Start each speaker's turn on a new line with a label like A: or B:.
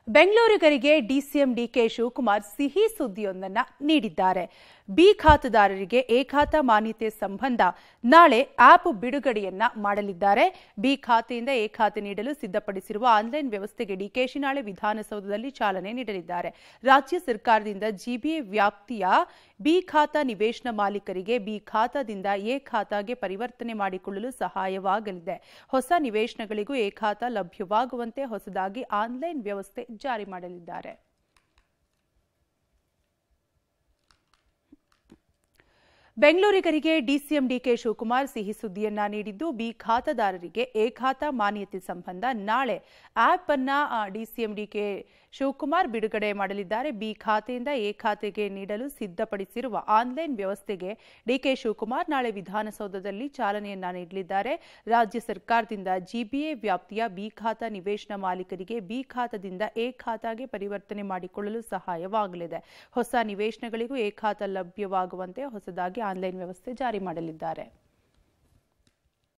A: ಬೆಂಗಳೂರಿಗರಿಗೆ DCM DK Shivakumar ಸಿಹಿ ಸುದ್ದಿಯೊಂದನ್ನು ನೀಡಿದ್ದಾರೆ. B ಖಾತೆದಾರರಿಗೆ ಎ ಖಾತಾ ಮಾನ್ಯತೆ ಸಂಬಂಧ ನಾಳೆ ಆಪ್ ಬಿಡುಗಡೆಯನ್ನ ಮಾಡಲಿದ್ದಾರೆ. ಬಿ ಖಾತೆಯಿಂದ ಎ ಖಾತೆ ನೀಡಲು ಸಿದ್ಧಪಡಿಸಿರುವ ಆನ್ಲೈನ್ ವ್ಯವಸ್ಥೆಗೆ ಡಿಕೆಶಿ ನಾಳೆ ವಿಧಾನಸೌಧದಲ್ಲಿ ಚಾಲನೆ ನೀಡಲಿದ್ದಾರೆ. ರಾಜ್ಯ ಸರ್ಕಾರದಿಂದ ಜಿಬಿಎ ವ್ಯಾಪ್ತಿಯ ಬಿ ಖಾತಾ ನಿವೇಶನ ಮಾಲೀಕರಿಗೆ ಬಿ ಖಾತಾದಿಂದ ಎ ಖಾತಾಗೆ ಪರಿವರ್ತನೆ ಮಾಡಿಕೊಳ್ಳಲು ಸಹಾಯವಾಗಲಿದೆ. ಹೊಸ ನಿವೇಶನಗಳಿಗೂ ಎ ಖಾತಾ ಲಭ್ಯವಾಗುವಂತೆ ಹೊಸದಾಗಿ ಆನ್ಲೈನ್ ವ್ಯವಸ್ಥೆ ಜಾರಿ ಮಾಡಲಿದ್ದಾರೆ. ಬೆಂಗಳೂರಿಗರಿಗೆ ಡಿಸಿಎಂ ಡಿಕೆ ಶಿವಕುಮಾರ್ ಸಿಹಿ ಸುದ್ದಿಯನ್ನ ನೀಡಿದ್ದು, ಬಿ ಖಾತಾದಾರರಿಗೆ ಎ ಖಾತಾ ಮಾನ್ಯತೆ ಸಂಬಂಧ ನಾಳೆ ಆಪ್ ಅನ್ನ ಡಿಸಿಎಂ ಡಿಕೆ ಶಿವಕುಮಾರ್ ಬಿಡುಗಡೆ ಮಾಡಲಿದ್ದಾರೆ. ಬಿ ಖಾತೆಯಿಂದ ಎ ಖಾತೆಗೆ ನೀಡಲು ಸಿದ್ಧಪಡಿಸಿರುವ ಆನ್ಲೈನ್ ವ್ಯವಸ್ಥೆಗೆ ಡಿಕೆ ಶಿವಕುಮಾರ್ ನಾಳೆ ವಿಧಾನಸೌಧದಲ್ಲಿ ಚಾಲನೆಯನ್ನ ನೀಡಲಿದ್ದಾರೆ. ರಾಜ್ಯ ಸರ್ಕಾರದಿಂದ ಜಿಬಿಎ ವ್ಯಾಪ್ತಿಯ ಬಿ ಖಾತಾ ನಿವೇಶನ ಮಾಲೀಕರಿಗೆ ಬಿ ಖಾತಾದಿಂದ ಎ ಖಾತಾಗೆ ಪರಿವರ್ತನೆ ಮಾಡಿಕೊಳ್ಳಲು ಸಹಾಯವಾಗಲಿದೆ. ಹೊಸ ನಿವೇಶನಗಳಿಗೂ ಎ ಖಾತಾ ಲಭ್ಯವಾಗುವಂತೆ ಹೊಸದಾಗಿ ಆನ್ಲೈನ್ ವ್ಯವಸ್ಥೆ ಜಾರಿ ಮಾಡಲಿದ್ದಾರೆ.